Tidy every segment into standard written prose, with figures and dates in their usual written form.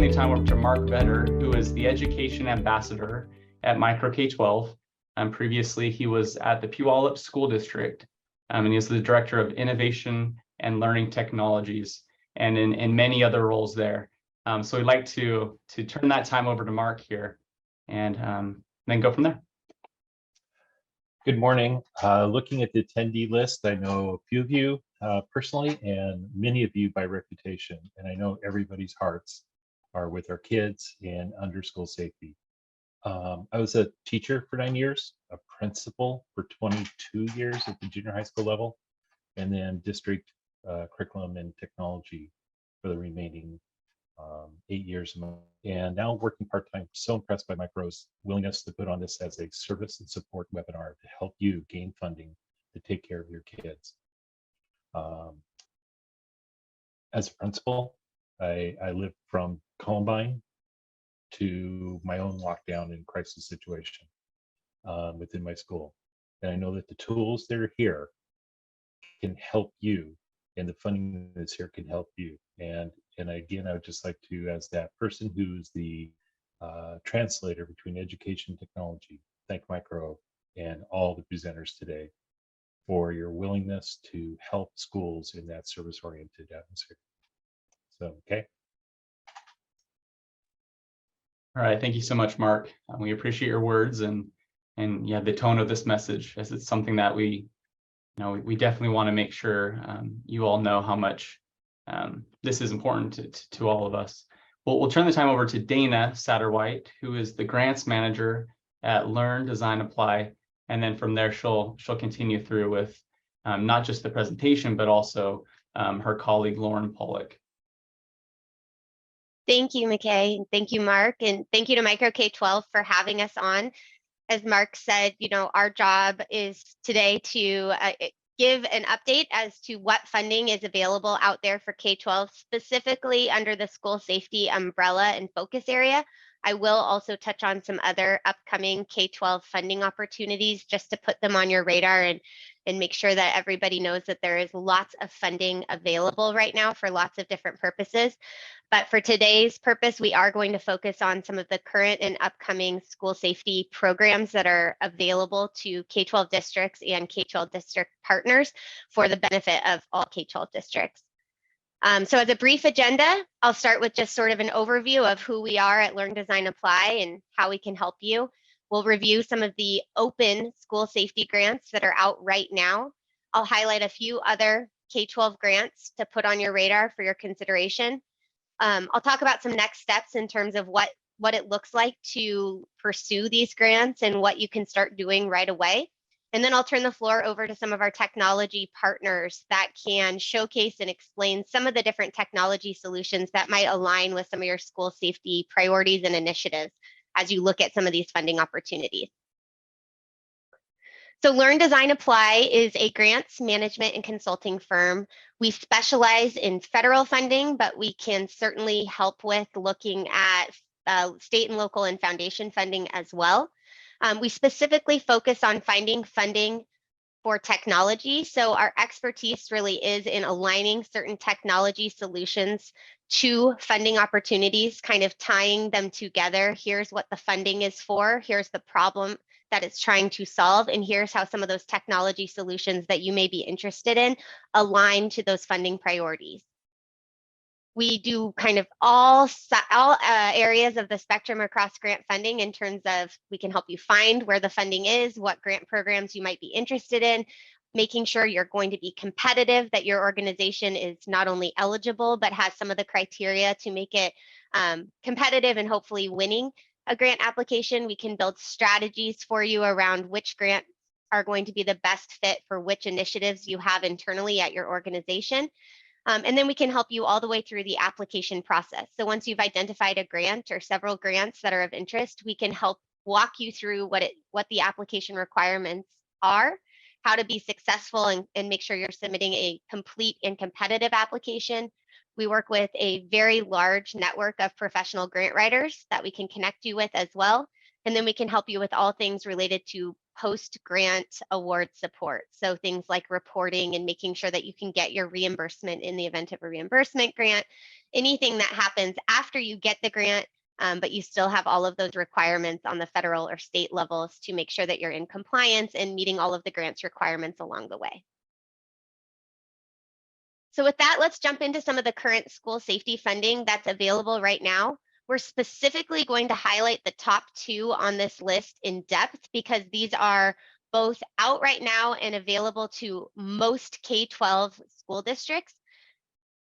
turning the time over to Mark Vetter, who is the Education Ambassador at Micro K-12. Previously, he was at the Puyallup School District, and he is the Director of Innovation and Learning Technologies, and in many other roles there. So we'd like to turn that time over to Mark here, and then go from there. Good morning. Looking at the attendee list, I know a few of you personally and many of you by reputation, and I know everybody's hearts are with our kids and under school safety. I was a teacher for 9 years, a principal for 22 years at the junior high school level, and then district curriculum and technology for the remaining 8 years. And now working part-time. So impressed by Micro's willingness to put on this as a service and support webinar to help you gain funding to take care of your kids. As a principal, I lived from Columbine to my own lockdown and crisis situation within my school. And I know that the tools that are here can help you, and the funding that's here can help you. And again, I would just like to, as that person who's the translator between education and technology, thank Micro and all the presenters today for your willingness to help schools in that service-oriented atmosphere. So, okay. All right, thank you so much, Mark. We appreciate your words and yeah, the tone of this message, as it's something that we definitely want to make sure you all know how much this is important to all of us. We'll turn the time over to Dana Satterwhite, who is the grants manager at Learn, Design, Apply, and then from there she'll continue through with not just the presentation, but also her colleague Lauren Pollock. Thank you, McKay. Thank you, Mark, and thank you to Micro K-12 for having us on. As Mark said, our job is today to give an update as to what funding is available out there for K-12, specifically under the school safety umbrella and focus area. I will also touch on some other upcoming K-12 funding opportunities just to put them on your radar and make sure that everybody knows that there is lots of funding available right now for lots of different purposes. But for today's purpose, we are going to focus on some of the current and upcoming school safety programs that are available to K-12 districts and K-12 district partners for the benefit of all K-12 districts. So as a brief agenda, I'll start with just sort of an overview of who we are at Learn, Design, Apply and how we can help you. We'll review some of the open school safety grants that are out right now. I'll highlight a few other K-12 grants to put on your radar for your consideration. I'll talk about some next steps in terms of what it looks like to pursue these grants and what you can start doing right away. And then I'll turn the floor over to some of our technology partners that can showcase and explain some of the different technology solutions that might align with some of your school safety priorities and initiatives as you look at some of these funding opportunities. So Learn, Design, Apply is a grants management and consulting firm. We specialize in federal funding, but we can certainly help with looking at state and local and foundation funding as well. We specifically focus on finding funding for technology. So our expertise really is in aligning certain technology solutions to funding opportunities, kind of tying them together. Here's what the funding is for. Here's the problem that it's trying to solve. And here's how some of those technology solutions that you may be interested in align to those funding priorities. We do kind of all areas of the spectrum across grant funding in terms of we can help you find where the funding is, what grant programs you might be interested in, making sure you're going to be competitive, that your organization is not only eligible, but has some of the criteria to make it competitive and hopefully winning a grant application. We can build strategies for you around which grants are going to be the best fit for which initiatives you have internally at your organization. And then we can help you all the way through the application process. So once you've identified a grant or several grants that are of interest, we can help walk you through what the application requirements are, how to be successful and make sure you're submitting a complete and competitive application. We work with a very large network of professional grant writers that we can connect you with as well. And then we can help you with all things related to post-grant award support. So things like reporting and making sure that you can get your reimbursement in the event of a reimbursement grant, anything that happens after you get the grant, but you still have all of those requirements on the federal or state levels to make sure that you're in compliance and meeting all of the grants requirements along the way. So with that, let's jump into some of the current school safety funding that's available right now. We're specifically going to highlight the top 2 on this list in depth because these are both out right now and available to most K-12 school districts.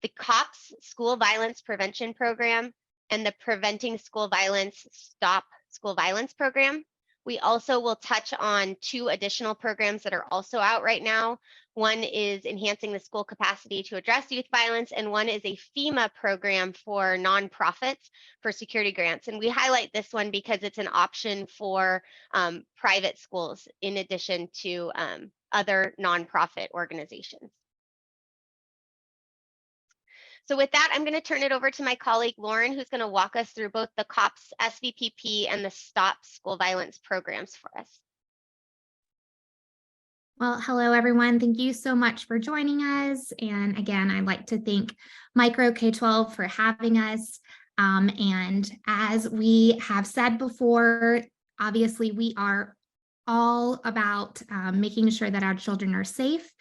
The COPS School Violence Prevention Program and the Preventing School Violence Stop School Violence Program. We also will touch on 2 additional programs that are also out right now. One is enhancing the school capacity to address youth violence, and one is a FEMA program for nonprofits for security grants. And we highlight this one because it's an option for private schools in addition to other nonprofit organizations. So with that, I'm going to turn it over to my colleague, Lauren, who's going to walk us through both the COPS-SVPP and the Stop School Violence programs for us. Well, hello, everyone. Thank you so much for joining us. And again, I'd like to thank Micro K-12 for having us. And as we have said before, obviously, we are all about making sure that our children are safe.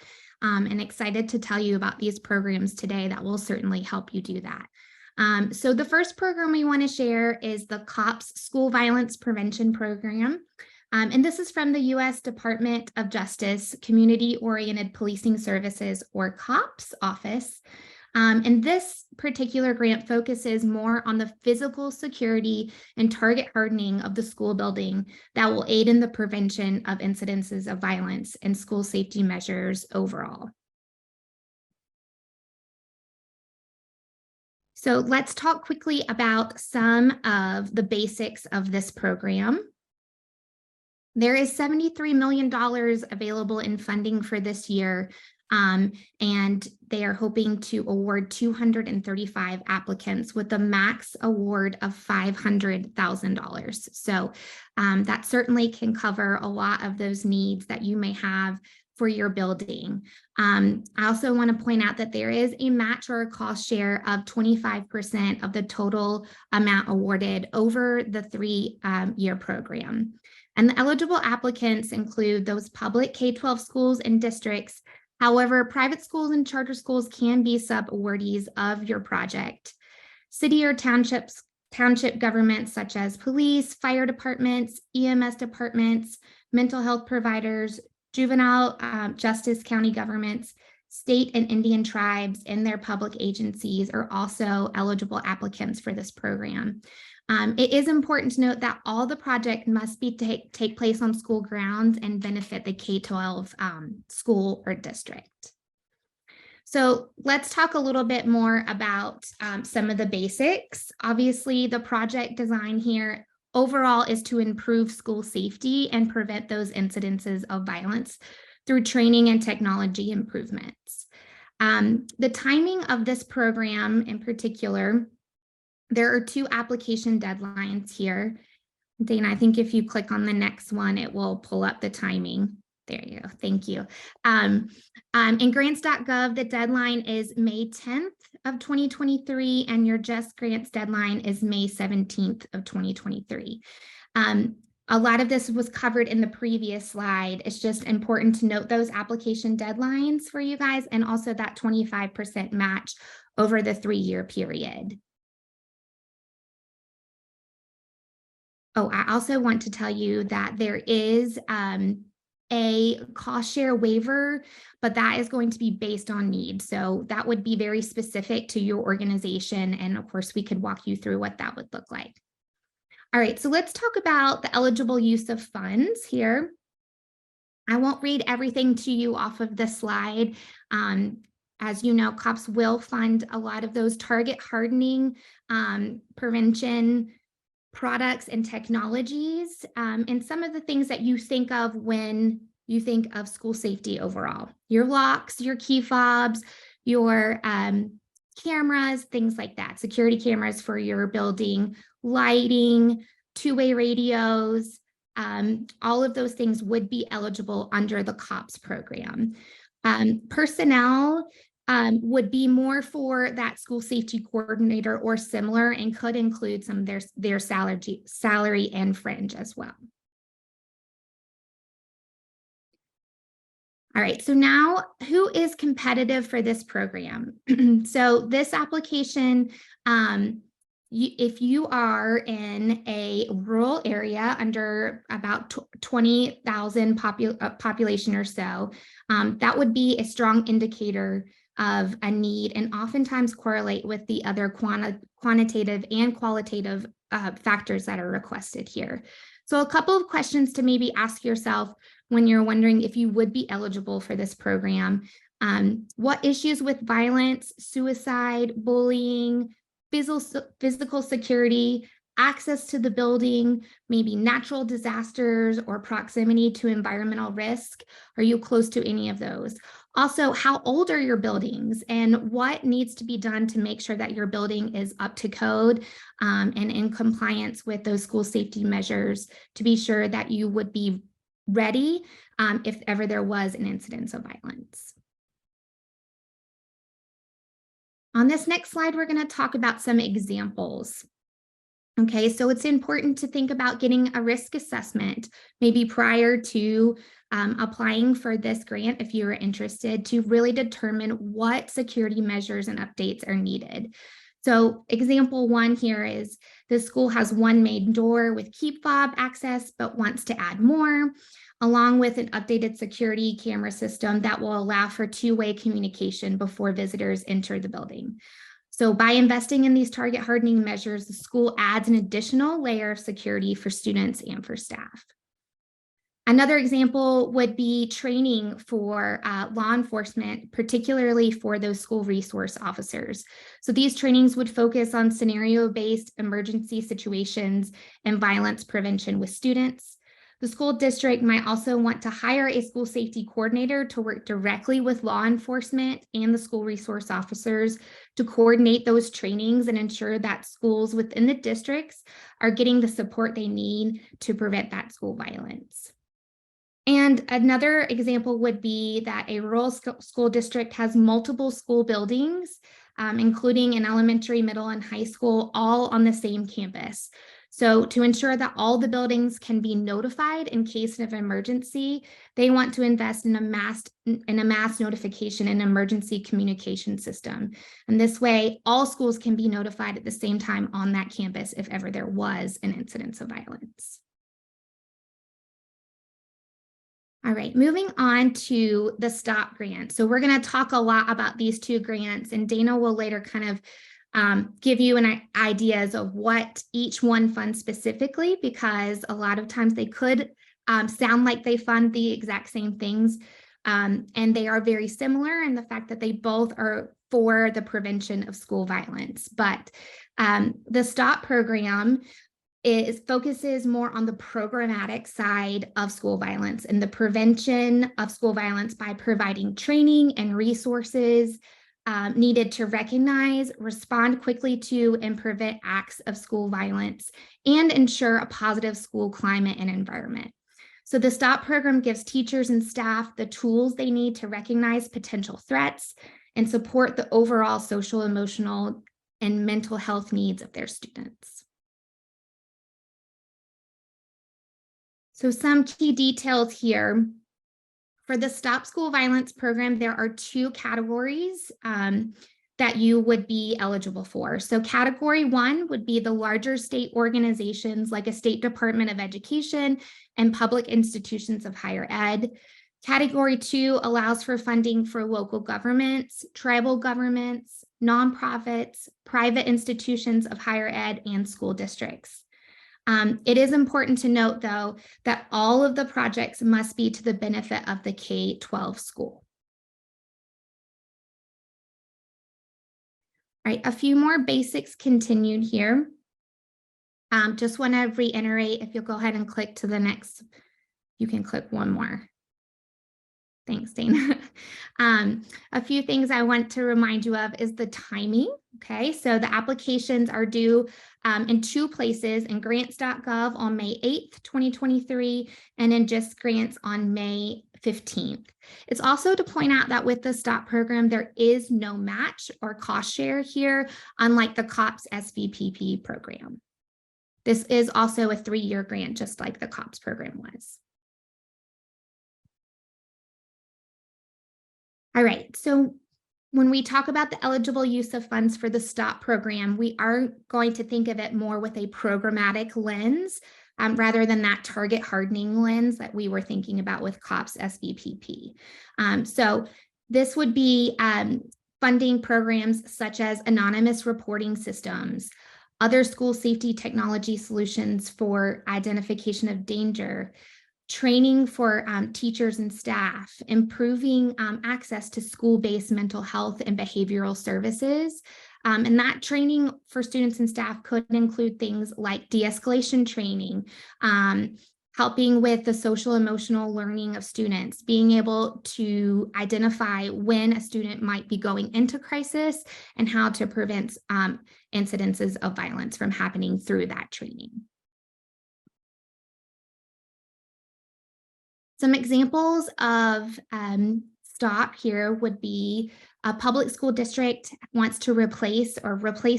And excited to tell you about these programs today that will certainly help you do that. So the first program we want to share is the COPS School Violence Prevention Program. And this is from the U.S. Department of Justice Community-Oriented Policing Services, or COPS office. And this particular grant focuses more on the physical security and target hardening of the school building that will aid in the prevention of incidences of violence and school safety measures overall. So let's talk quickly about some of the basics of this program. There is $73 million available in funding for this year. And they are hoping to award 235 applicants with a max award of $500,000. So that certainly can cover a lot of those needs that you may have for your building. I also want to point out that there is a match or a cost share of 25% of the total amount awarded over the 3-year program. And the eligible applicants include those public K-12 schools and districts. However, private schools and charter schools can be sub-awardees of your project. City or township governments such as police, fire departments, EMS departments, mental health providers, juvenile justice county governments, state and Indian tribes, and their public agencies are also eligible applicants for this program. It is important to note that all the project must be take place on school grounds and benefit the K-12 school or district. So let's talk a little bit more about some of the basics. Obviously, the project design here overall is to improve school safety and prevent those incidences of violence through training and technology improvements. The timing of this program in particular, there are 2 application deadlines here. Dana, I think if you click on the next one, it will pull up the timing. There you go. Thank you. In grants.gov, the deadline is May 10th of 2023, and your Just Grants deadline is May 17th of 2023. A lot of this was covered in the previous slide. It's just important to note those application deadlines for you guys, and also that 25% match over the 3-year period. Oh, I also want to tell you that there is a cost share waiver, but that is going to be based on need. So that would be very specific to your organization. And of course, we could walk you through what that would look like. All right, so let's talk about the eligible use of funds here. I won't read everything to you off of this slide. As you know, COPS will fund a lot of those target hardening, prevention products and technologies, and some of the things that you think of when you think of school safety overall. Your locks, your key fobs, your cameras, things like that. Security cameras for your building, lighting, 2-way radios, all of those things would be eligible under the COPS program. Personnel would be more for that school safety coordinator or similar, and could include some of their salary and fringe as well. All right, so now who is competitive for this program? So this application, if you are in a rural area under about 20,000 population or so, that would be a strong indicator of a need, and oftentimes correlate with the other quantitative and qualitative factors that are requested here. So a couple of questions to maybe ask yourself when you're wondering if you would be eligible for this program. What issues with violence, suicide, bullying, physical security, access to the building, maybe natural disasters or proximity to environmental risk? Are you close to any of those? Also, how old are your buildings, and what needs to be done to make sure that your building is up to code and in compliance with those school safety measures to be sure that you would be ready if ever there was an incidence of violence. On this next slide, we're going to talk about some examples. Okay, so it's important to think about getting a risk assessment maybe prior to applying for this grant if you are interested, to really determine what security measures and updates are needed. So example one here is the school has one main door with keep fob access, but wants to add more, along with an updated security camera system that will allow for two-way communication before visitors enter the building. So by investing in these target hardening measures, the school adds an additional layer of security for students and for staff. Another example would be training for law enforcement, particularly for those school resource officers. So these trainings would focus on scenario-based emergency situations and violence prevention with students. The school district might also want to hire a school safety coordinator to work directly with law enforcement and the school resource officers to coordinate those trainings and ensure that schools within the districts are getting the support they need to prevent that school violence. And another example would be that a rural school district has multiple school buildings, including an elementary, middle, and high school, all on the same campus. So to ensure that all the buildings can be notified in case of emergency, they want to invest in a mass notification and emergency communication system. And this way, all schools can be notified at the same time on that campus if ever there was an incidence of violence. All right, moving on to the STOP grant. So we're going to talk a lot about these two grants, and Dana will later kind of give you an ideas of what each one funds specifically, because a lot of times they could sound like they fund the exact same things, and they are very similar in the fact that they both are for the prevention of school violence. But the STOP program focuses more on the programmatic side of school violence and the prevention of school violence by providing training and resources needed to recognize, respond quickly to, and prevent acts of school violence and ensure a positive school climate and environment. So the STOP program gives teachers and staff the tools they need to recognize potential threats and support the overall social, emotional, and mental health needs of their students. So some key details here. For the Stop School Violence program, there are two categories that you would be eligible for. So category one would be the larger state organizations like a state Department of Education and public institutions of higher ed. Category two allows for funding for local governments, tribal governments, nonprofits, private institutions of higher ed, and school districts. It is important to note, though, that all of the projects must be to the benefit of the K-12 school. All right, a few more basics continued here. Just want to reiterate, if you'll go ahead and click to the next, you can click one more. Thanks, Dana. A few things I want to remind you of is the timing. Okay, so the applications are due in 2 places, in grants.gov on May 8th, 2023, and in Just Grants on May 15th. It's also to point out that with the STOP program, there is no match or cost share here, unlike the COPS-SVPP program. This is also a 3-year grant, just like the COPS program was. All right, so when we talk about the eligible use of funds for the STOP program, we are going to think of it more with a programmatic lens rather than that target hardening lens that we were thinking about with COPS-SVPP. So this would be funding programs such as anonymous reporting systems, other school safety technology solutions for identification of danger, training for teachers and staff, improving access to school-based mental health and behavioral services. And that training for students and staff could include things like de-escalation training, helping with the social emotional learning of students, being able to identify when a student might be going into crisis and how to prevent incidences of violence from happening through that training. Some examples of STOP here would be a public school district wants to replace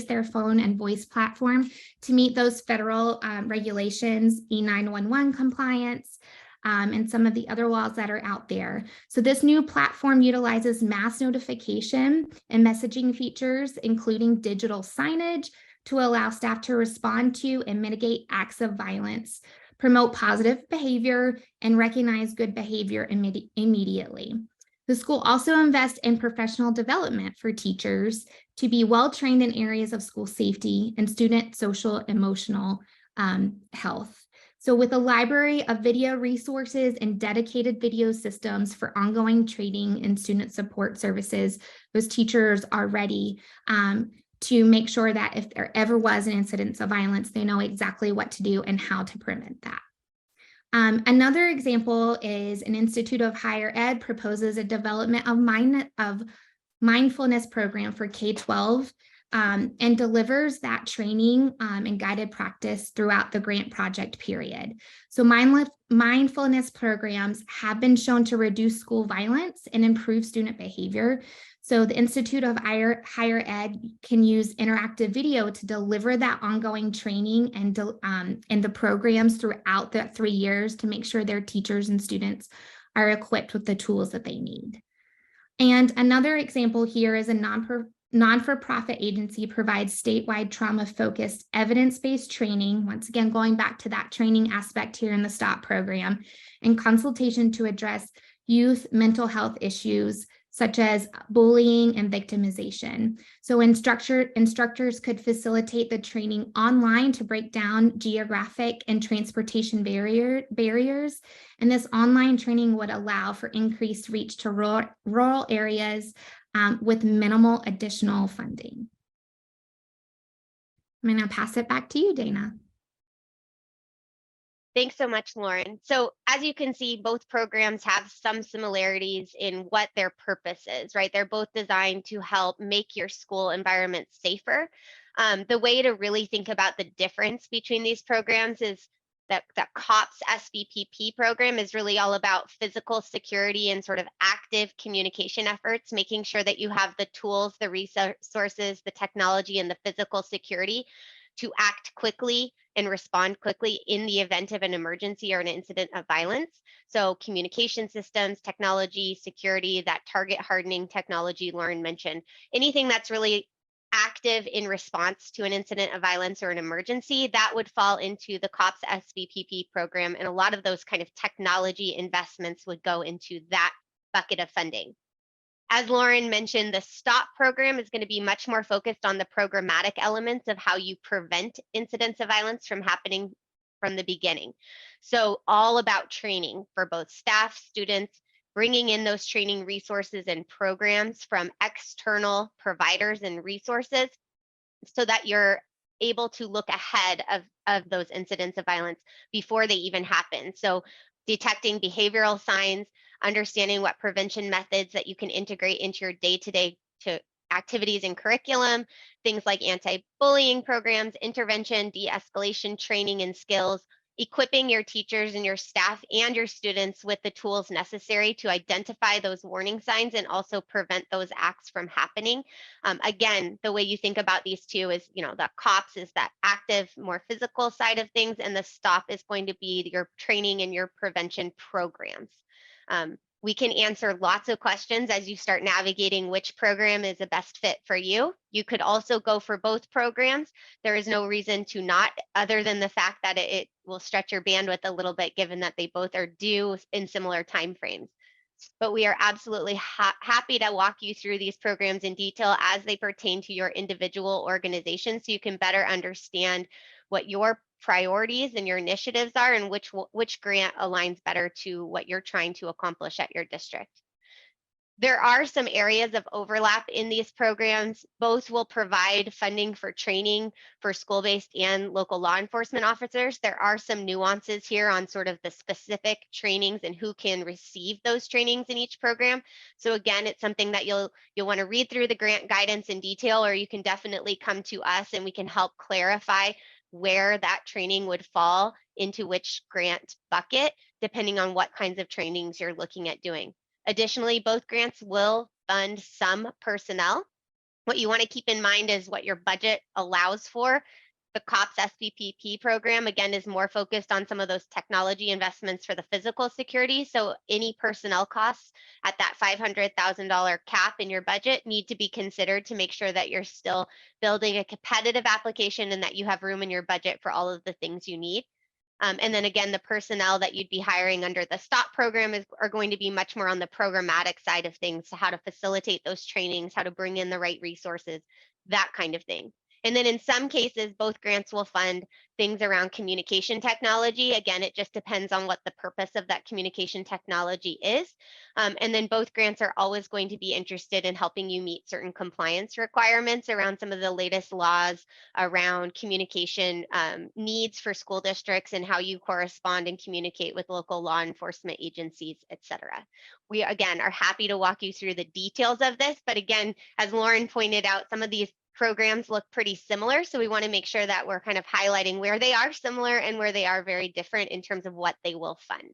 their phone and voice platform to meet those federal regulations, E911 compliance, and some of the other laws that are out there. So this new platform utilizes mass notification and messaging features, including digital signage, to allow staff to respond to and mitigate acts of violence, promote positive behavior, and recognize good behavior immediately. The school also invests in professional development for teachers to be well-trained in areas of school safety and student social emotional health. So with a library of video resources and dedicated video systems for ongoing training and student support services, those teachers are ready to make sure that if there ever was an incident of violence, they know exactly what to do and how to prevent that. Another example is an Institute of Higher Ed proposes a development of mindfulness program for K-12 and delivers that training and guided practice throughout the grant project period. So mindfulness programs have been shown to reduce school violence and improve student behavior. So the Institute of Higher Ed can use interactive video to deliver that ongoing training and the programs throughout the 3 years to make sure their teachers and students are equipped with the tools that they need. And another example here is a non-for-profit agency provides statewide trauma-focused evidence-based training, once again going back to that training aspect here in the STOP program, and consultation to address youth mental health issues such as bullying and victimization. So instructors could facilitate the training online to break down geographic and transportation barriers. And this online training would allow for increased reach to rural areas with minimal additional funding. I'm going to pass it back to you, Dana. Thanks so much, Lauren. So as you can see, both programs have some similarities in what their purpose is, right? They're both designed to help make your school environment safer. The way to really think about the difference between these programs is that the COPS-SVPP program is really all about physical security and sort of active communication efforts, making sure that you have the tools, the resources, the technology, and the physical security to act quickly and respond quickly in the event of an emergency or an incident of violence. So communication systems, technology, security, that target hardening technology Lauren mentioned, anything that's really active in response to an incident of violence or an emergency, that would fall into the COPS-SVPP program. And a lot of those kind of technology investments would go into that bucket of funding. As Lauren mentioned, the STOP program is going to be much more focused on the programmatic elements of how you prevent incidents of violence from happening from the beginning. So all about training for both staff, students, bringing in those training resources and programs from external providers and resources so that you're able to look ahead of those incidents of violence before they even happen. So detecting behavioral signs, understanding what prevention methods that you can integrate into your day-to-day activities and curriculum, things like anti-bullying programs, intervention, de-escalation training and skills, equipping your teachers and your staff and your students with the tools necessary to identify those warning signs and also prevent those acts from happening. Again, the way you think about these two is, the COPS is that active, more physical side of things, and the STOP is going to be your training and your prevention programs. We can answer lots of questions as you start navigating which program is the best fit for you. You could also go for both programs. There is no reason to not, other than the fact that it will stretch your bandwidth a little bit, given that they both are due in similar timeframes. But we are absolutely happy to walk you through these programs in detail as they pertain to your individual organization, so you can better understand what your priorities and your initiatives are and which grant aligns better to what you're trying to accomplish at your district. There are some areas of overlap in these programs. Both will provide funding for training for school-based and local law enforcement officers. There are some nuances here on sort of the specific trainings and who can receive those trainings in each program. So again, it's something that you'll want to read through the grant guidance in detail, or you can definitely come to us and we can help clarify where that training would fall into which grant bucket, depending on what kinds of trainings you're looking at doing. Additionally, both grants will fund some personnel. What you want to keep in mind is what your budget allows for. The COPS-SVPP program, again, is more focused on some of those technology investments for the physical security. So any personnel costs at that $500,000 cap in your budget need to be considered to make sure that you're still building a competitive application and that you have room in your budget for all of the things you need. And then again, the personnel that you'd be hiring under the STOP program are going to be much more on the programmatic side of things, so how to facilitate those trainings, how to bring in the right resources, that kind of thing. And then in some cases, both grants will fund things around communication technology. Again, it just depends on what the purpose of that communication technology is. And then both grants are always going to be interested in helping you meet certain compliance requirements around some of the latest laws around communication needs for school districts and how you correspond and communicate with local law enforcement agencies, et cetera. We, again, are happy to walk you through the details of this. But again, as Lauren pointed out, some of these programs look pretty similar. So we want to make sure that we're kind of highlighting where they are similar and where they are very different in terms of what they will fund.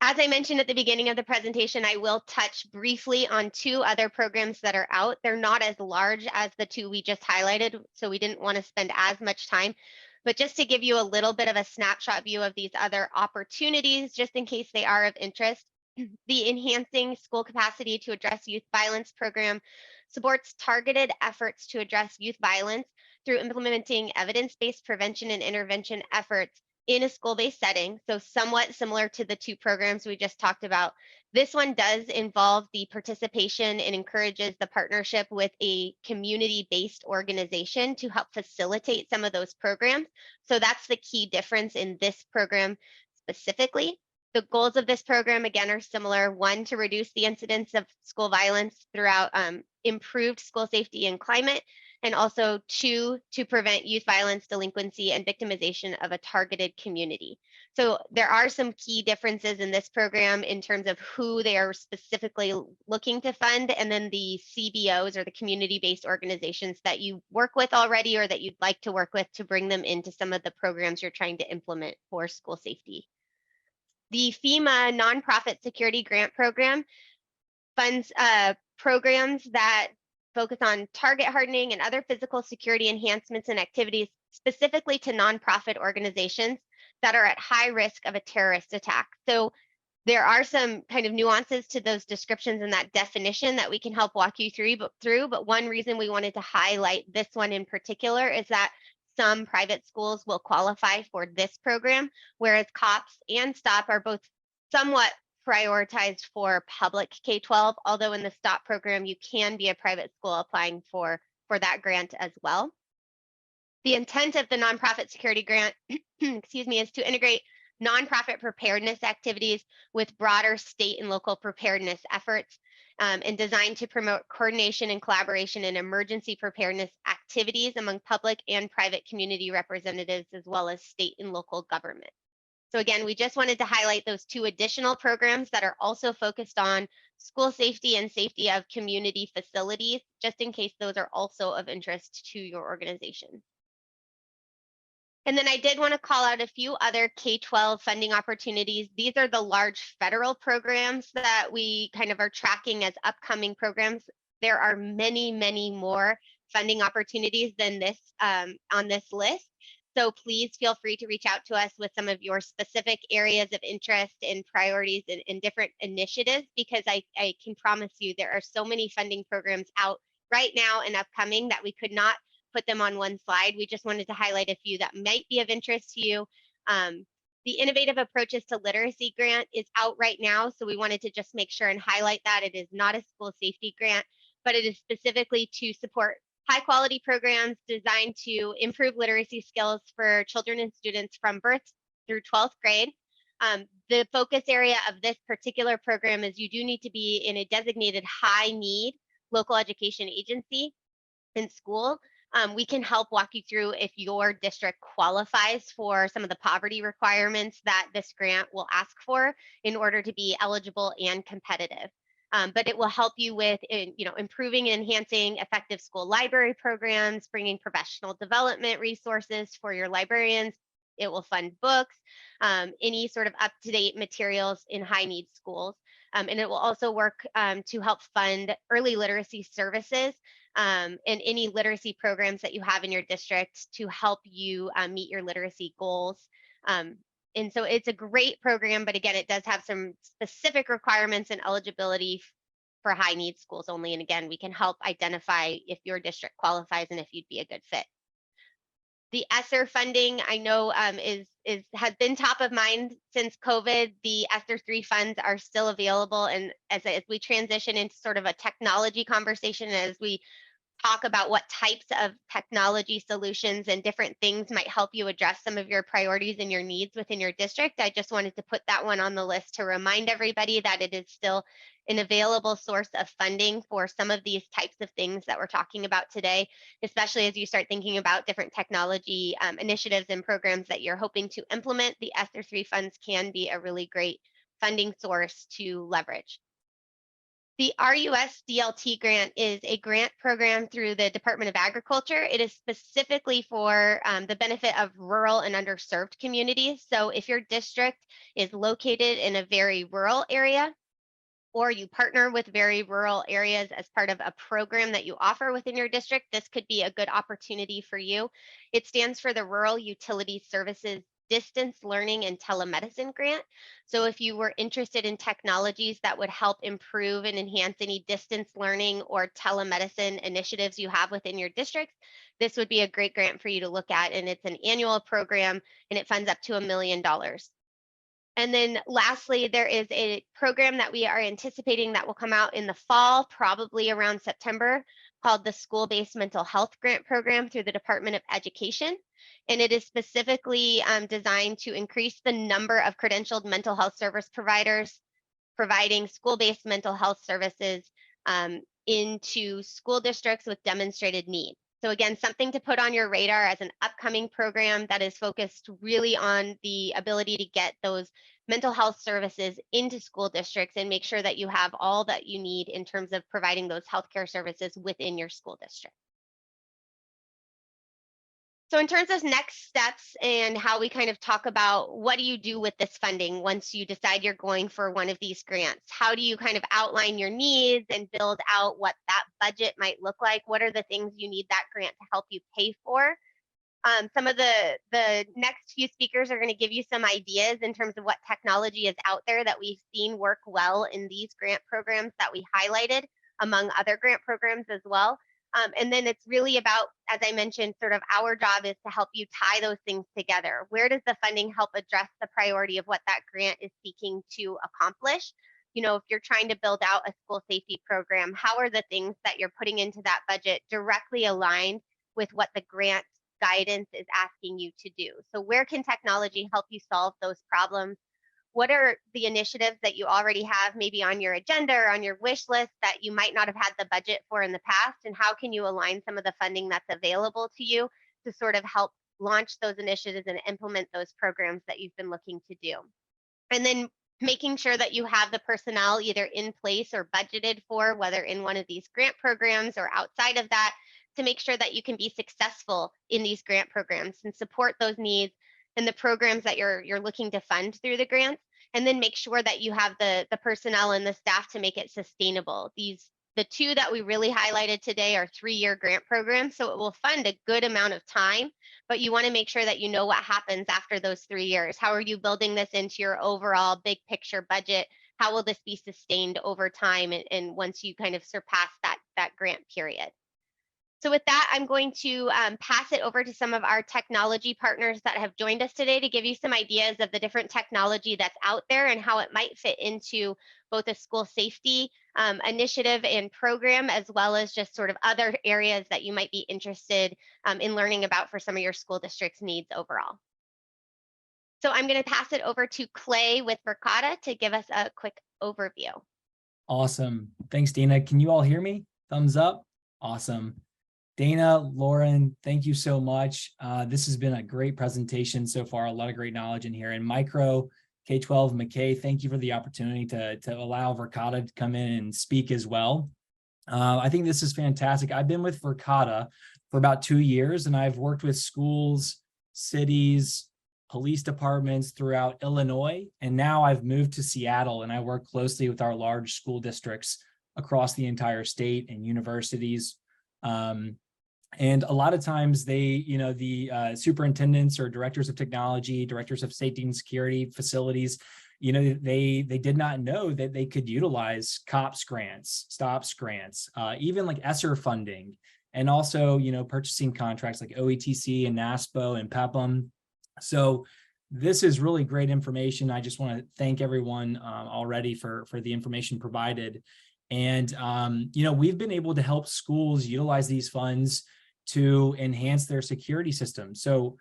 As I mentioned at the beginning of the presentation, I will touch briefly on two other programs that are out. They're not as large as the two we just highlighted, so we didn't want to spend as much time. But just to give you a little bit of a snapshot view of these other opportunities, just in case they are of interest, the Enhancing School Capacity to Address Youth Violence program supports targeted efforts to address youth violence through implementing evidence-based prevention and intervention efforts in a school-based setting, so somewhat similar to the two programs we just talked about. This one does involve the participation and encourages the partnership with a community-based organization to help facilitate some of those programs. So that's the key difference in this program specifically. The goals of this program, again, are similar. One, to reduce the incidence of school violence throughout improved school safety and climate, and also two, to prevent youth violence, delinquency, and victimization of a targeted community. So there are some key differences in this program in terms of who they are specifically looking to fund, and then the CBOs, or the community-based organizations that you work with already or that you'd like to work with to bring them into some of the programs you're trying to implement for school safety. The FEMA Nonprofit Security Grant Program funds programs that focus on target hardening and other physical security enhancements and activities specifically to nonprofit organizations that are at high risk of a terrorist attack. So there are some kind of nuances to those descriptions and that definition that we can help walk you through. But one reason we wanted to highlight this one in particular is that some private schools will qualify for this program, whereas COPS and STOP are both somewhat prioritized for public K-12, although in the STOP program, you can be a private school applying for that grant as well. The intent of the nonprofit security grant, excuse me, is to integrate nonprofit preparedness activities with broader state and local preparedness efforts, and designed to promote coordination and collaboration in emergency preparedness activities among public and private community representatives, as well as state and local government. So again, we just wanted to highlight those 2 additional programs that are also focused on school safety and safety of community facilities, just in case those are also of interest to your organization. And then I did want to call out a few other K-12 funding opportunities. These are the large federal programs that we kind of are tracking as upcoming programs. There are many, many more funding opportunities than this on this list. So please feel free to reach out to us with some of your specific areas of interest and priorities in different initiatives, because I can promise you there are so many funding programs out right now and upcoming that we could not put them on one slide. We just wanted to highlight a few that might be of interest to you. The Innovative Approaches to Literacy grant is out right now, so we wanted to just make sure and highlight that. It is not a school safety grant, but it is specifically to support high quality programs designed to improve literacy skills for children and students from birth through 12th grade. The focus area of this particular program is you do need to be in a designated high need local education agency in school. We can help walk you through if your district qualifies for some of the poverty requirements that this grant will ask for in order to be eligible and competitive. But it will help you with improving and enhancing effective school library programs, bringing professional development resources for your librarians. It will fund books, any sort of up-to-date materials in high-need schools. And it will also work to help fund early literacy services and any literacy programs that you have in your district to help you meet your literacy goals. And so it's a great program, but again, it does have some specific requirements and eligibility for high need schools only. And again, we can help identify if your district qualifies and if you'd be a good fit. The ESSER funding, I know has been top of mind since COVID. The ESSER 3 funds are still available, and as we transition into sort of a technology conversation, as we talk about what types of technology solutions and different things might help you address some of your priorities and your needs within your district, I just wanted to put that one on the list to remind everybody that it is still an available source of funding for some of these types of things that we're talking about today, especially as you start thinking about different technology initiatives and programs that you're hoping to implement. The ESSER 3 funds can be a really great funding source to leverage. The RUS DLT grant is a grant program through the Department of Agriculture. It is specifically for the benefit of rural and underserved communities. So if your district is located in a very rural area, or you partner with very rural areas as part of a program that you offer within your district, this could be a good opportunity for you. It stands for the Rural Utility Services Distance Learning and Telemedicine Grant. So if you were interested in technologies that would help improve and enhance any distance learning or telemedicine initiatives you have within your districts, this would be a great grant for you to look at. And it's an annual program and it funds up to $1 million. And then lastly, there is a program that we are anticipating that will come out in the fall, probably around September, called the School-Based Mental Health Grant Program through the Department of Education. And it is specifically designed to increase the number of credentialed mental health service providers providing school-based mental health services into school districts with demonstrated need. So again, something to put on your radar as an upcoming program that is focused really on the ability to get those mental health services into school districts and make sure that you have all that you need in terms of providing those healthcare services within your school district. So in terms of next steps and how we kind of talk about what do you do with this funding once you decide you're going for one of these grants? How do you kind of outline your needs and build out what that budget might look like? What are the things you need that grant to help you pay for? Some of the next few speakers are going to give you some ideas in terms of what technology is out there that we've seen work well in these grant programs that we highlighted, among other grant programs as well. And then it's really about, as I mentioned, sort of our job is to help you tie those things together. Where does the funding help address the priority of what that grant is seeking to accomplish? You know, if you're trying to build out a school safety program, how are the things that you're putting into that budget directly aligned with what the grant guidance is asking you to do? So where can technology help you solve those problems? What are the initiatives that you already have maybe on your agenda or on your wish list that you might not have had the budget for in the past? And how can you align some of the funding that's available to you to sort of help launch those initiatives and implement those programs that you've been looking to do. And then making sure that you have the personnel either in place or budgeted for, whether in one of these grant programs or outside of that, to make sure that you can be successful in these grant programs and support those needs and the programs that you're looking to fund through the grants, and then make sure that you have the personnel and the staff to make it sustainable. The two that we really highlighted today are 3-year grant programs, so it will fund a good amount of time, but you want to make sure that you know what happens after those 3 years. How are you building this into your overall big picture budget? How will this be sustained over time and once you kind of surpass that grant period? So with that, I'm going to pass it over to some of our technology partners that have joined us today to give you some ideas of the different technology that's out there and how it might fit into both a school safety initiative and program, as well as just sort of other areas that you might be interested in learning about for some of your school district's needs overall. So I'm going to pass it over to Clay with Verkada to give us a quick overview. Awesome. Thanks, Dana. Can you all hear me? Thumbs up. Awesome. Dana, Lauren, thank you so much. This has been a great presentation so far, a lot of great knowledge in here. And Micro K-12 McKay, thank you for the opportunity to allow Verkada to come in and speak as well. I think this is fantastic. I've been with Verkada for about 2 years, and I've worked with schools, cities, police departments throughout Illinois, and now I've moved to Seattle, and I work closely with our large school districts across the entire state and universities. And a lot of times they, the superintendents or directors of technology, directors of safety and security facilities, they did not know that they could utilize COPS grants, STOPS grants, even like ESSER funding, and also, purchasing contracts like OETC and NASPO and PEPM. So this is really great information. I just want to thank everyone already for the information provided. And, we've been able to help schools utilize these funds to enhance their security system. So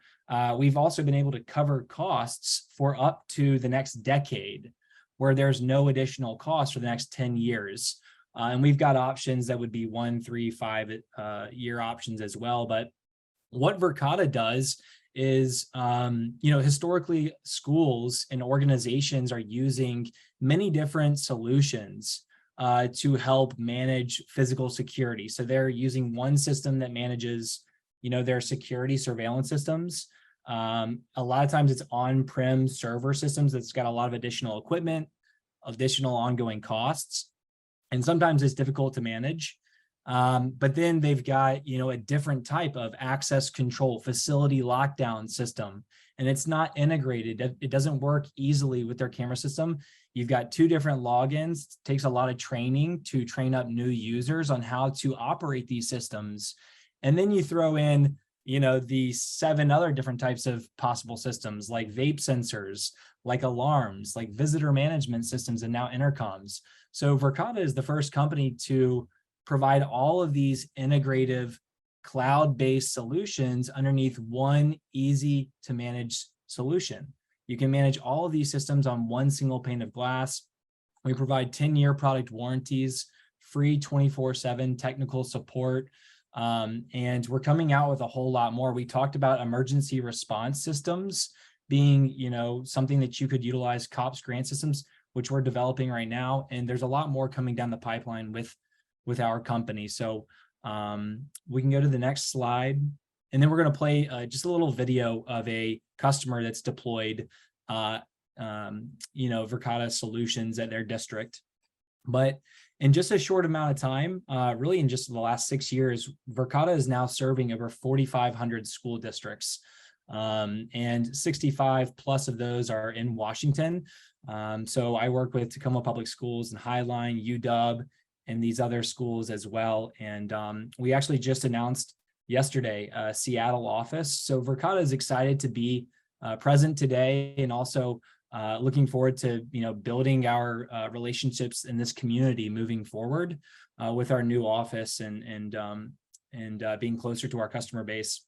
we've also been able to cover costs for up to the next decade, where there's no additional cost for the next 10 years. And we've got options that would be 1, 3, 5 year options as well. But what Verkada does is, historically schools and organizations are using many different solutions to help manage physical security. So they're using one system that manages, their security surveillance systems. A lot of times it's on-prem server systems that's got a lot of additional equipment, additional ongoing costs, and sometimes it's difficult to manage. But then they've got, a different type of access control facility lockdown system, and it's not integrated. It doesn't work easily with their camera system. You've got 2 different logins. It takes a lot of training to train up new users on how to operate these systems. And then you throw in, the 7 other different types of possible systems, like vape sensors, like alarms, like visitor management systems, and now intercoms. So Verkada is the first company to provide all of these integrative cloud-based solutions underneath one easy to manage solution. You can manage all of these systems on one single pane of glass. We provide 10-year product warranties, free 24/7 technical support, and we're coming out with a whole lot more. We talked about emergency response systems being, something that you could utilize, COPS grant systems, which we're developing right now, and there's a lot more coming down the pipeline with our company. So we can go to the next slide, and then we're going to play just a little video of a customer that's deployed Verkada solutions at their district. But in just a short amount of time, really in just the last 6 years, Verkada is now serving over 4,500 school districts, and 65 plus of those are in Washington. So I work with Tacoma Public Schools and Highline, UW, and these other schools as well. And we actually just announced yesterday a Seattle office. So Verkada is excited to be present today, and also looking forward to building our relationships in this community moving forward with our new office and being closer to our customer base.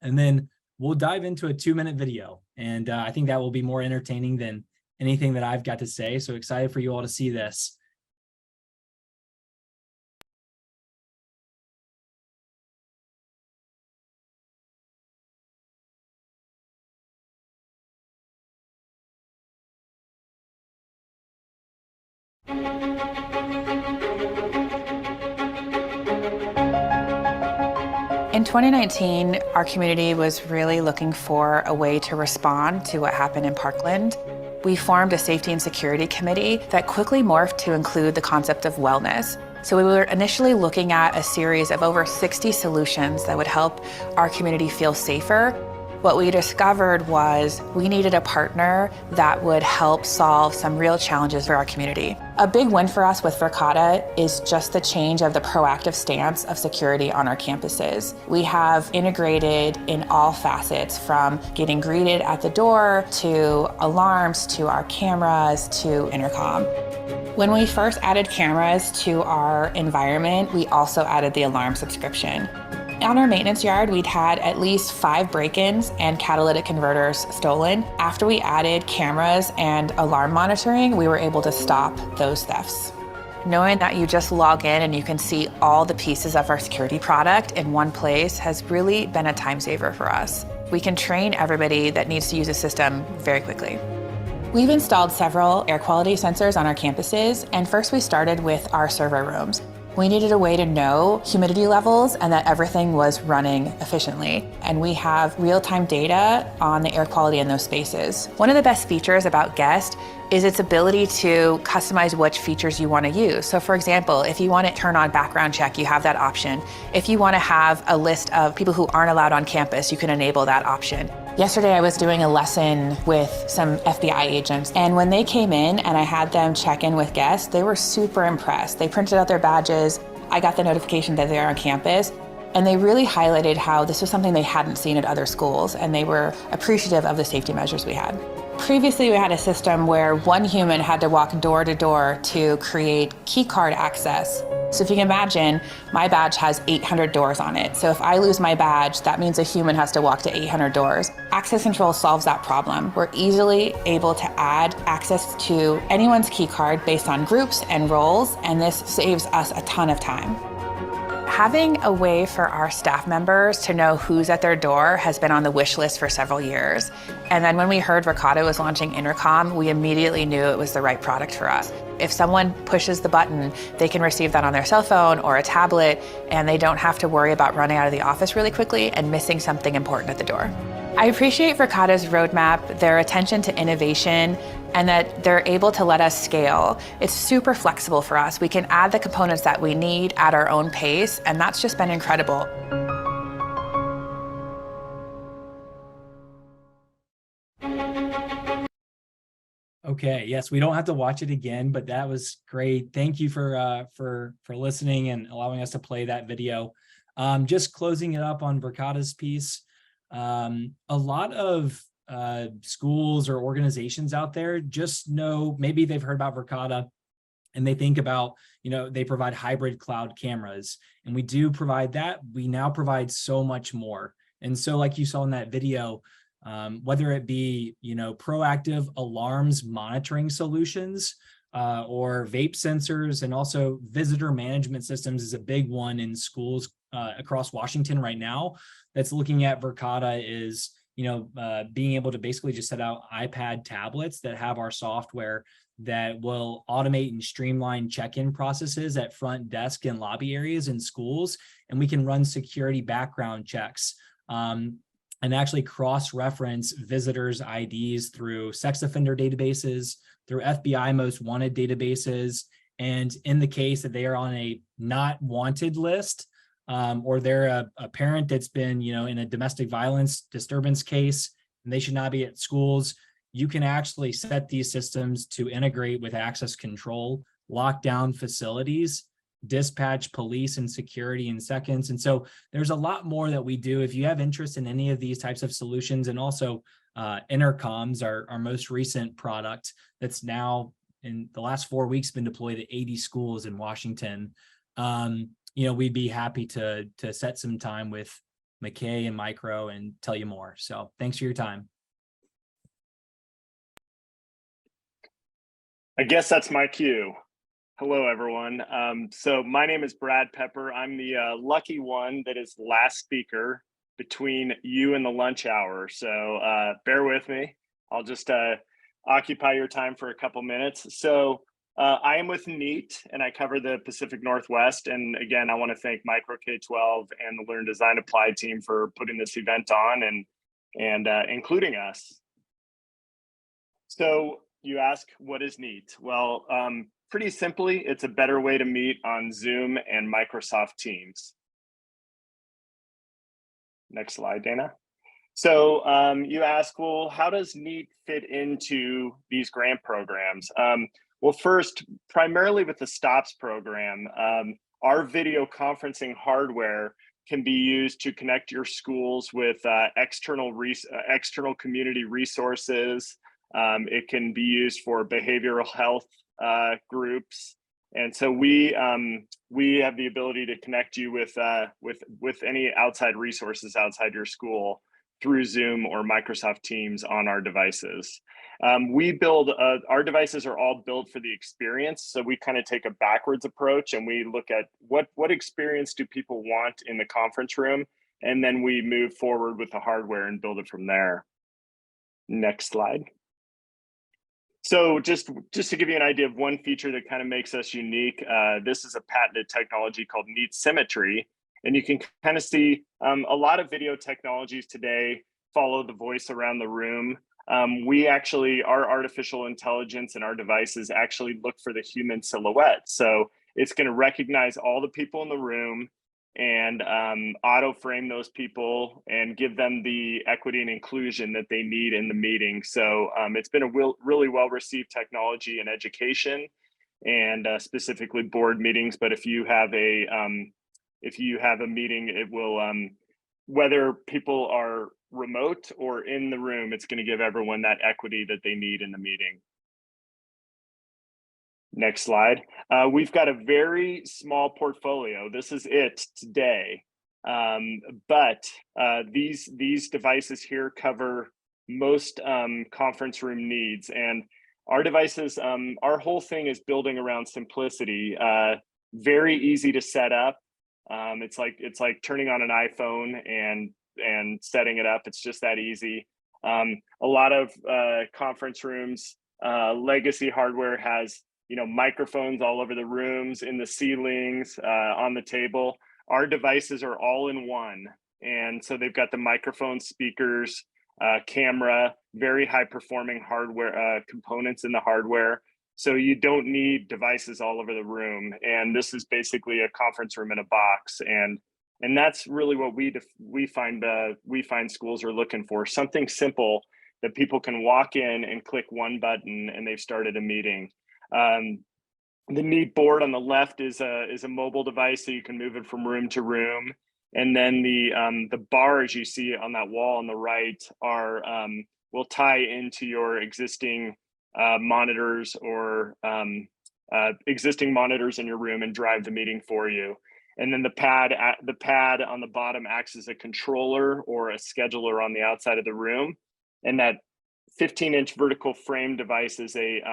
And then we'll dive into a 2-minute video, and I think that will be more entertaining than anything that I've got to say. So excited for you all to see this. In 2019, our community was really looking for a way to respond to what happened in Parkland. We formed a safety and security committee that quickly morphed to include the concept of wellness. So we were initially looking at a series of over 60 solutions that would help our community feel safer. What we discovered was we needed a partner that would help solve some real challenges for our community. A big win for us with Verkada is just the change of the proactive stance of security on our campuses. We have integrated in all facets, from getting greeted at the door, to alarms, to our cameras, to intercom. When we first added cameras to our environment, we also added the alarm subscription. On our maintenance yard, we'd had at least 5 break-ins and catalytic converters stolen. After we added cameras and alarm monitoring, we were able to stop those thefts. Knowing that you just log in and you can see all the pieces of our security product in one place has really been a time saver for us. We can train everybody that needs to use the system very quickly. We've installed several air quality sensors on our campuses, and first we started with our server rooms. We needed a way to know humidity levels and that everything was running efficiently. And we have real-time data on the air quality in those spaces. One of the best features about Guest is its ability to customize which features you want to use. So for example, if you want to turn on background check, you have that option. If you want to have a list of people who aren't allowed on campus, you can enable that option. Yesterday, I was doing a lesson with some FBI agents, and when they came in and I had them check in with guests, they were super impressed. They printed out their badges. I got the notification that they're on campus, and they really highlighted how this was something they hadn't seen at other schools, and they were appreciative of the safety measures we had. Previously, we had a system where one human had to walk door to door to create key card access. So if you can imagine, my badge has 800 doors on it. So if I lose my badge, that means a human has to walk to 800 doors. Access control solves that problem. We're easily able to add access to anyone's key card based on groups and roles, and this saves us a ton of time. Having a way for our staff members to know who's at their door has been on the wish list for several years. And then when we heard Verkada was launching Intercom, we immediately knew it was the right product for us. If someone pushes the button, they can receive that on their cell phone or a tablet, and they don't have to worry about running out of the office really quickly and missing something important at the door. I appreciate Verkada's roadmap, their attention to innovation, and that they're able to let us scale. It's super flexible for us. We can add the components that we need at our own pace, and that's just been incredible. Okay, yes, we don't have to watch it again, but that was great. Thank you for listening and allowing us to play that video. Just closing it up on Verkada's piece. A lot of schools or organizations out there just know, maybe they've heard about Verkada and they think about, they provide hybrid cloud cameras, and we do provide that. We now provide so much more. And so like you saw in that video, whether it be, proactive alarms monitoring solutions, or vape sensors, and also visitor management systems is a big one in schools across Washington right now that's looking at Verkada is, being able to basically just set out iPad tablets that have our software that will automate and streamline check-in processes at front desk and lobby areas in schools. And we can run security background checks and actually cross-reference visitors' IDs through sex offender databases, through FBI most wanted databases. And in the case that they are on a not wanted list, or they're a parent that's been, in a domestic violence disturbance case, and they should not be at schools, you can actually set these systems to integrate with access control, lock down facilities, dispatch police and security in seconds. And so there's a lot more that we do. If you have interest in any of these types of solutions, and also Intercoms, our most recent product that's now in the last 4 weeks been deployed at 80 schools in Washington, we'd be happy to set some time with McKay and Micro and tell you more. So thanks for your time. I guess that's my cue. Hello, everyone. So my name is Brad Pepper. I'm the lucky one that is last speaker between you and the lunch hour. So bear with me. I'll just occupy your time for a couple minutes. So I am with NEAT and I cover the Pacific Northwest. And again, I want to thank Micro K-12 and the Learn Design Apply team for putting this event on and including us. So you ask, what is NEAT? Well, pretty simply, it's a better way to meet on Zoom and Microsoft Teams. Next slide, Dana. So you ask, well, how does NEAT fit into these grant programs? Well, first, primarily with the STOPS program, our video conferencing hardware can be used to connect your schools with external community resources. It can be used for behavioral health groups. And so we have the ability to connect you with any outside resources outside your school through Zoom or Microsoft Teams on our devices. We build, our devices are all built for the experience. So we kind of take a backwards approach and we look at what experience do people want in the conference room? And then we move forward with the hardware and build it from there. Next slide. So just to give you an idea of one feature that kind of makes us unique, this is a patented technology called Neat Symmetry. And you can kind of see a lot of video technologies today follow the voice around the room. We actually, our artificial intelligence and our devices actually look for the human silhouette. So it's going to recognize all the people in the room and auto frame those people and give them the equity and inclusion that they need in the meeting. So it's been a really well-received technology in education and specifically board meetings. But if you have a meeting, it will, whether people are remote or in the room, it's going to give everyone that equity that they need in the meeting. Next slide. We've got a very small portfolio. This is it today. But these devices here cover most conference room needs. And our devices, our whole thing is building around simplicity. Very easy to set up. It's like turning on an iPhone and setting it up. It's just that easy. A lot of conference rooms, legacy hardware has microphones all over the rooms, in the ceilings, on the table. Our devices are all in one. And so they've got the microphone, speakers, camera, very high performing hardware components in the hardware. So you don't need devices all over the room. And this is basically a conference room in a box. And that's really what we find schools are looking for, something simple that people can walk in and click one button and they've started a meeting. The Neat board on the left is a mobile device, so you can move it from room to room. And then the bars you see on that wall on the right will tie into your existing monitors or existing monitors in your room and drive the meeting for you. And then the pad on the bottom acts as a controller or a scheduler on the outside of the room. And that 15-inch vertical frame device is a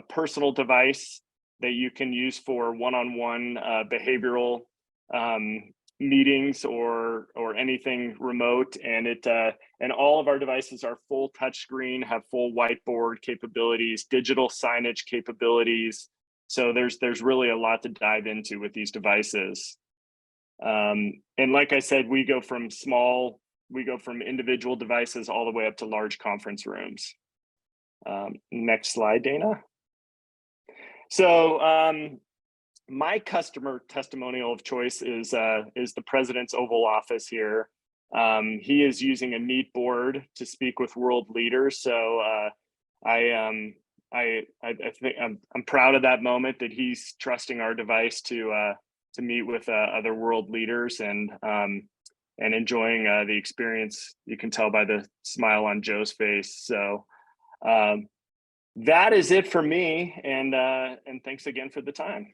personal device that you can use for one-on-one behavioral meetings or anything remote. And and all of our devices are full touchscreen, have full whiteboard capabilities, digital signage capabilities. So there's really a lot to dive into with these devices. And like I said, we go from individual devices all the way up to large conference rooms. Next slide, Dana. So my customer testimonial of choice is the president's Oval Office here. He is using a Neat board to speak with world leaders. So I think I'm proud of that moment that he's trusting our device to meet with other world leaders and enjoying the experience. You can tell by the smile on Joe's face. So that is it for me, and thanks again for the time.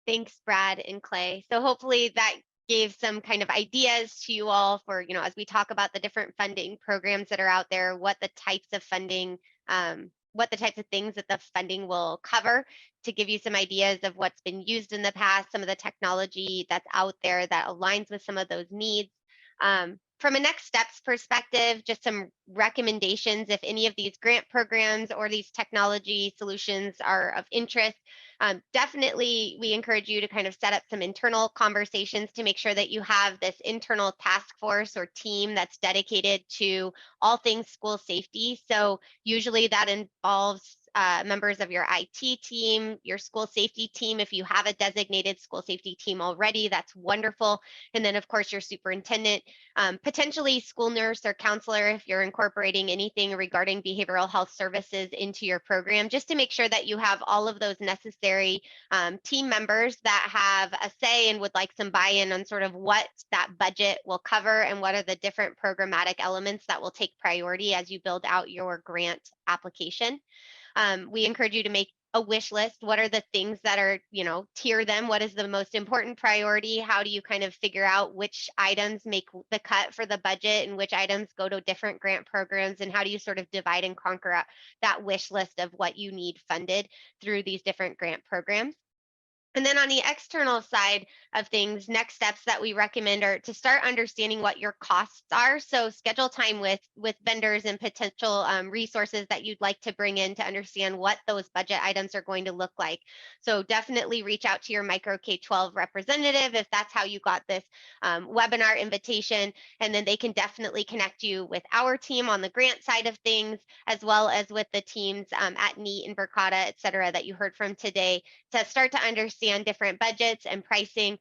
Thanks, Brad and Clay. So hopefully that gave some kind of ideas to you all for, as we talk about the different funding programs that are out there, what the types of funding, what the types of things that the funding will cover, to give you some ideas of what's been used in the past, some of the technology that's out there that aligns with some of those needs. From a next steps perspective, just some recommendations if any of these grant programs or these technology solutions are of interest. Definitely, we encourage you to kind of set up some internal conversations to make sure that you have this internal task force or team that's dedicated to all things school safety. So usually that involves members of your IT team, your school safety team. If you have a designated school safety team already, that's wonderful. And then, of course, your superintendent, potentially school nurse or counselor if you're incorporating anything regarding behavioral health services into your program, just to make sure that you have all of those necessary team members that have a say and would like some buy-in on sort of what that budget will cover and what are the different programmatic elements that will take priority as you build out your grant application. We encourage you to make a wish list. What are the things that are, tier them? What is the most important priority? How do you kind of figure out which items make the cut for the budget and which items go to different grant programs? And how do you sort of divide and conquer that wish list of what you need funded through these different grant programs? And then on the external side of things, next steps that we recommend are to start understanding what your costs are. So schedule time with vendors and potential resources that you'd like to bring in to understand what those budget items are going to look like. So definitely reach out to your micro K-12 representative if that's how you got this webinar invitation. And then they can definitely connect you with our team on the grant side of things, as well as with the teams at NEAT and Verkada, et cetera, that you heard from today, to start to understand different budgets and pricing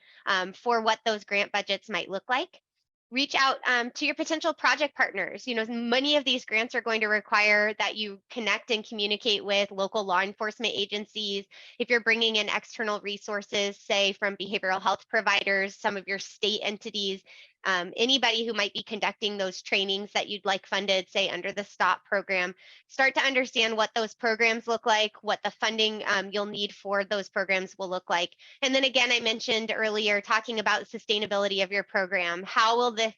for what those grant budgets might look like. Reach out to your potential project partners. Many of these grants are going to require that you connect and communicate with local law enforcement agencies. If you're bringing in external resources, say from behavioral health providers, some of your state entities, anybody who might be conducting those trainings that you'd like funded, say under the STOP program, start to understand what those programs look like, what the funding you'll need for those programs will look like. And then again, I mentioned earlier, talking about sustainability of your program. How will this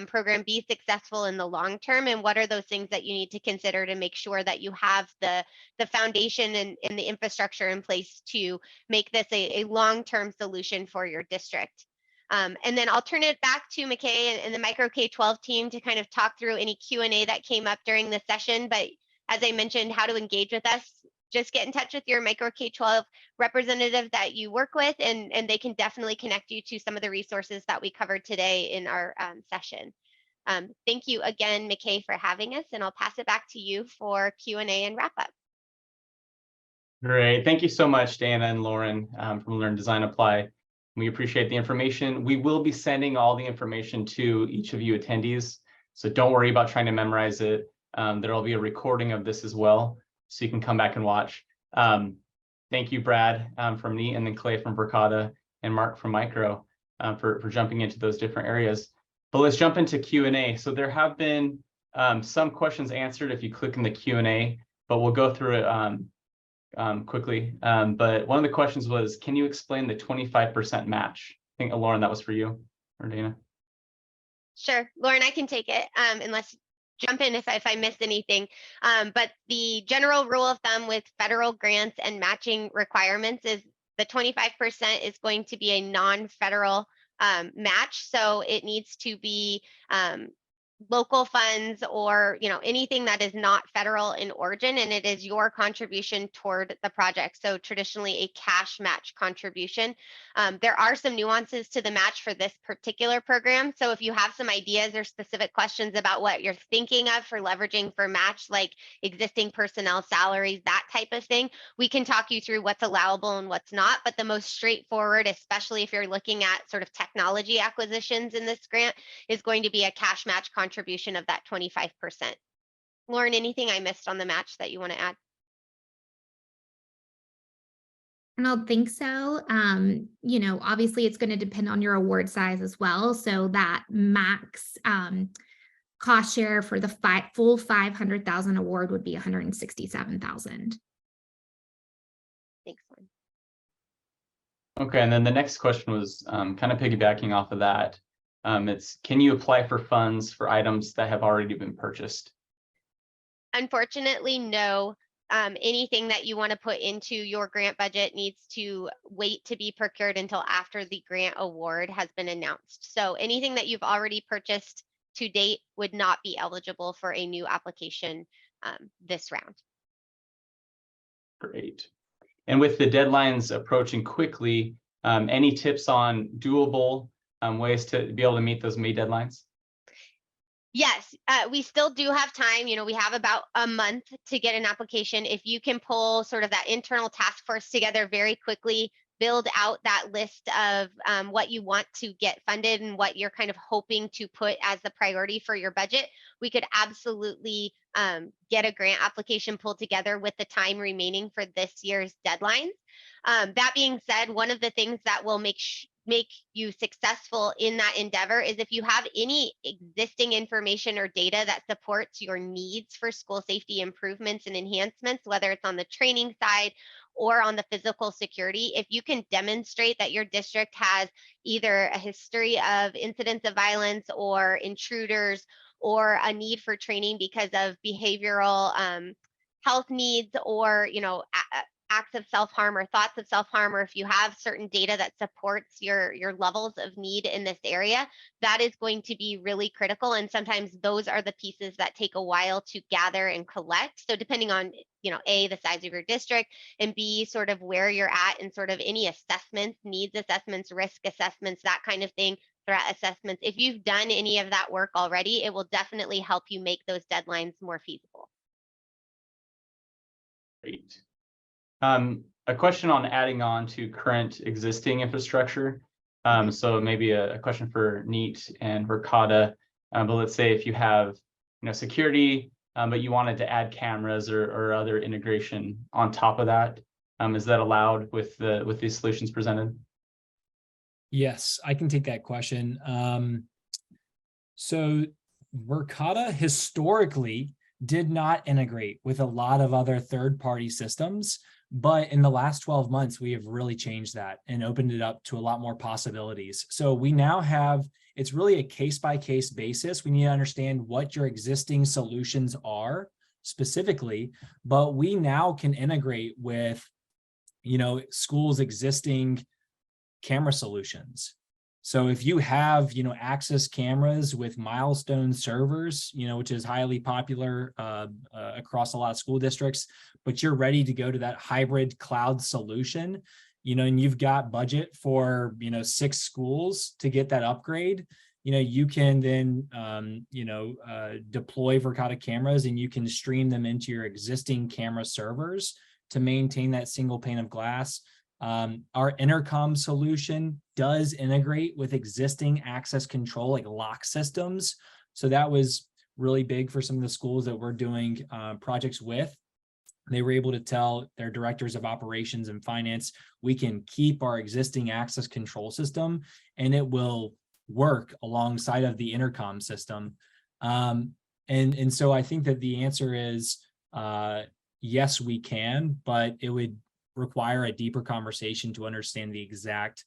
program be successful in the long term, and what are those things that you need to consider to make sure that you have the foundation and the infrastructure in place to make this a long-term solution for your district? And then I'll turn it back to McKay and the micro K-12 team to kind of talk through any Q&A that came up during the session. But as I mentioned, how to engage with us, just get in touch with your micro K-12 representative that you work with, and they can definitely connect you to some of the resources that we covered today in our session. Thank you again, McKay, for having us, and I'll pass it back to you for Q&A and wrap up. Great. Thank you so much, Dana and Lauren from Learn, Design, Apply. We appreciate the information. We will be sending all the information to each of you attendees, so don't worry about trying to memorize it. There will be a recording of this as well, so you can come back and watch. Thank you, Brad from NEAT, and then Clay from Verkada, and Mark from Micro for jumping into those different areas. But let's jump into Q&A. So there have been some questions answered if you click in the Q&A, but we'll go through it quickly. But one of the questions was, can you explain the 25% match? I think, Lauren, that was for you, or Dana. Sure, Lauren, I can take it, unless jump in if I missed anything. But the general rule of thumb with federal grants and matching requirements is the 25% is going to be a non-federal match. So it needs to be local funds or anything that is not federal in origin, and it is your contribution toward the project. So traditionally a cash match contribution. There are some nuances to the match for this particular program. So if you have some ideas or specific questions about what you're thinking of for leveraging for match, like existing personnel salaries, that type of thing, we can talk you through what's allowable and what's not. But the most straightforward, especially if you're looking at sort of technology acquisitions in this grant, is going to be a cash match contribution of that 25%. Lauren, anything I missed on the match that you want to add? I don't think so. Obviously it's going to depend on your award size as well. So that max cost share for the full 500,000 award would be 167,000. Thanks, Lauren. Okay, and then the next question was kind of piggybacking off of that. It's, can you apply for funds for items that have already been purchased? Unfortunately, no. Anything that you want to put into your grant budget needs to wait to be procured until after the grant award has been announced. So anything that you've already purchased to date would not be eligible for a new application this round. Great. And with the deadlines approaching quickly, any tips on doable ways to be able to meet those May deadlines? Yes, we still do have time. You know, we have about a month to get an application. If you can pull sort of that internal task force together very quickly, build out that list of what you want to get funded and what you're kind of hoping to put as the priority for your budget, we could absolutely get a grant application pulled together with the time remaining for this year's deadlines. That being said, one of the things that will make you successful in that endeavor is if you have any existing information or data that supports your needs for school safety improvements and enhancements, whether it's on the training side or on the physical security, if you can demonstrate that your district has either a history of incidents of violence or intruders or a need for training because of behavioral health needs, or acts of self-harm or thoughts of self-harm, or if you have certain data that supports your levels of need in this area, that is going to be really critical. And sometimes those are the pieces that take a while to gather and collect. So depending on, A, the size of your district, and B, sort of where you're at and sort of any assessments, needs assessments, risk assessments, that kind of thing, threat assessments. If you've done any of that work already, it will definitely help you make those deadlines more feasible. Great. A question on adding on to current existing infrastructure. So maybe a question for NEAT and Verkada. But let's say if you have, security, but you wanted to add cameras or other integration on top of that, is that allowed with these solutions presented? Yes, I can take that question. So Verkada historically did not integrate with a lot of other third-party systems, but in the last 12 months, we have really changed that and opened it up to a lot more possibilities. So we now have, it's really a case-by-case basis. We need to understand what your existing solutions are specifically, but we now can integrate with, schools' existing camera solutions. So if you have, access cameras with milestone servers, which is highly popular across a lot of school districts, but you're ready to go to that hybrid cloud solution, and you've got budget for, 6 schools to get that upgrade, you can then, deploy Verkada cameras, and you can stream them into your existing camera servers to maintain that single pane of glass. Our intercom solution does integrate with existing access control, like lock systems. So that was really big for some of the schools that we're doing projects with. They were able to tell their directors of operations and finance, we can keep our existing access control system and it will work alongside of the intercom system. And so I think that the answer is yes, we can, but it would require a deeper conversation to understand the exact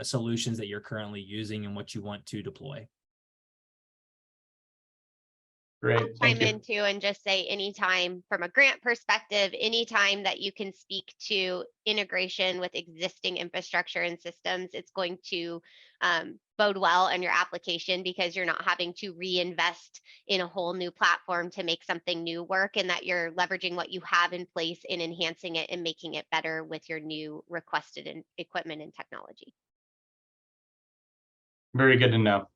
solutions that you're currently using and what you want to deploy. Great. Chime in too and just say, anytime from a grant perspective, anytime that you can speak to integration with existing infrastructure and systems, it's going to bode well in your application, because you're not having to reinvest in a whole new platform to make something new work, and that you're leveraging what you have in place and enhancing it and making it better with your new requested equipment and technology. Very good to know.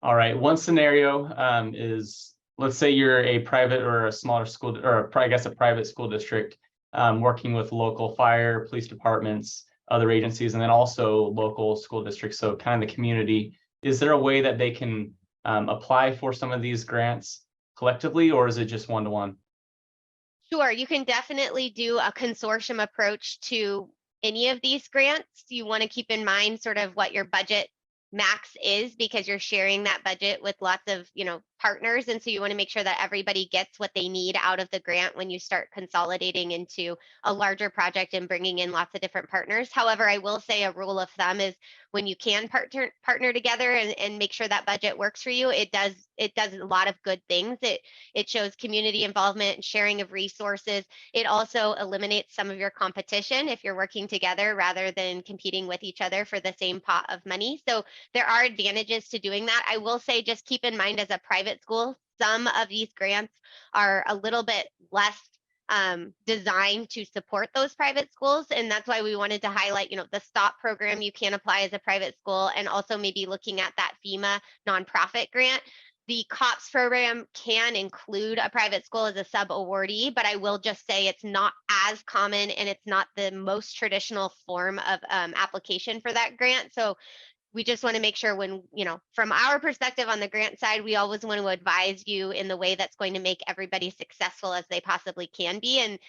All right, one scenario is, let's say you're a private or a smaller school, or I guess a private school district, working with local fire, police departments, other agencies, and then also local school districts, so kind of the community. Is there a way that they can apply for some of these grants collectively, or is it just one-to-one? Sure, you can definitely do a consortium approach to any of these grants. You want to keep in mind sort of what your budget max is, because you're sharing that budget with lots of partners, and so you want to make sure that everybody gets what they need out of the grant when you start consolidating into a larger project and bringing in lots of different partners. However, I will say a rule of thumb is when you can partner together and make sure that budget works for you, it does a lot of good things. It shows community involvement and sharing of resources. It also eliminates some of your competition if you're working together rather than competing with each other for the same pot of money. So there are advantages to doing that. I will say, just keep in mind, as a private school, some of these grants are a little bit less designed to support those private schools. And that's why we wanted to highlight, the STOP program you can apply as a private school, and also maybe looking at that FEMA nonprofit grant. The COPS program can include a private school as a sub-awardee, but I will just say it's not as common and it's not the most traditional form of application for that grant. So we just want to make sure, when, from our perspective on the grant side, we always want to advise you in the way that's going to make everybody successful as they possibly can be, and,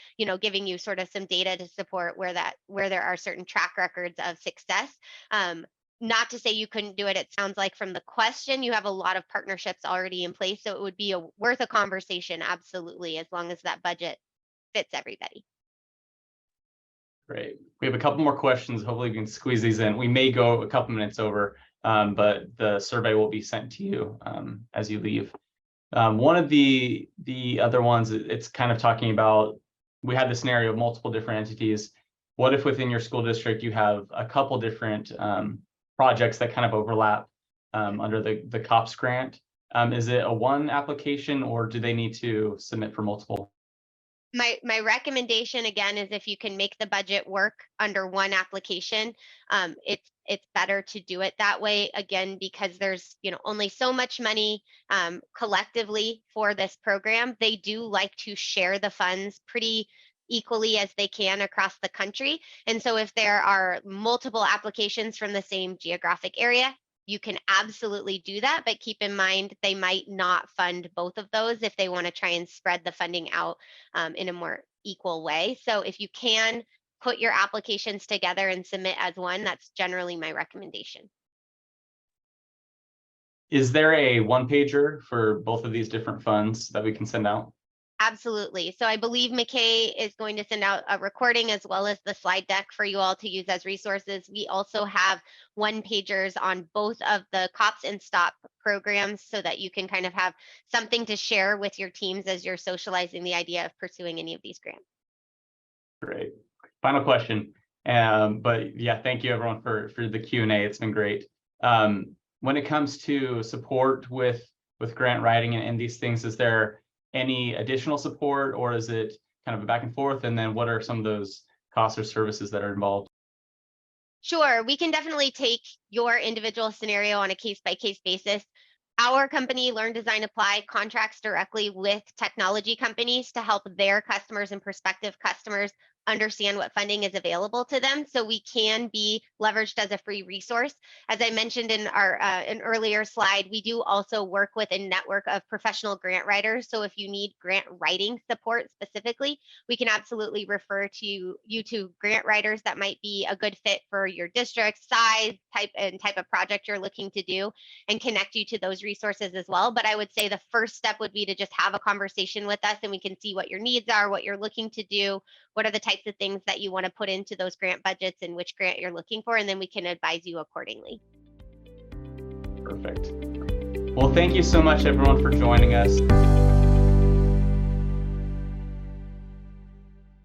giving you sort of some data to support where there are certain track records of success. Not to say you couldn't do it. It sounds like from the question, you have a lot of partnerships already in place, so it would be worth a conversation, absolutely, as long as that budget fits everybody. Great. We have a couple more questions. Hopefully we can squeeze these in. We may go a couple minutes over, but the survey will be sent to you as you leave. One of the other ones, it's kind of talking about, we had the scenario of multiple different entities. What if within your school district you have a couple different projects that kind of overlap under the COPS grant? Is it a one application, or do they need to submit for multiple? My recommendation, again, is if you can make the budget work under one application, it's better to do it that way, again, because there's only so much money collectively for this program. They do like to share the funds pretty equally as they can across the country. And so if there are multiple applications from the same geographic area, you can absolutely do that, but keep in mind they might not fund both of those if they want to try and spread the funding out in a more equal way. So if you can put your applications together and submit as one, that's generally my recommendation. Is there a one-pager for both of these different funds that we can send out? Absolutely. So I believe McKay is going to send out a recording as well as the slide deck for you all to use as resources. We also have one-pagers on both of the COPS and STOP programs, so that you can kind of have something to share with your teams as you're socializing the idea of pursuing any of these grants. Great. Final question. But yeah, thank you everyone for the Q&A. It's been great. When it comes to support with grant writing and these things, is there any additional support, or is it kind of a back and forth? And then what are some of those costs or services that are involved? Sure, we can definitely take your individual scenario on a case-by-case basis. Our company, Learn, Design, Apply, contracts directly with technology companies to help their customers and prospective customers understand what funding is available to them, so we can be leveraged as a free resource. As I mentioned in our an earlier slide, we do also work with a network of professional grant writers. So if you need grant writing support specifically, we can absolutely refer to you to grant writers that might be a good fit for your district size, type of project you're looking to do, and connect you to those resources as well. But I would say the first step would be to just have a conversation with us, and we can see what your needs are, what you're looking to do, what are the types of things that you want to put into those grant budgets and which grant you're looking for, and then we can advise you accordingly. Perfect. Well, thank you so much everyone for joining us.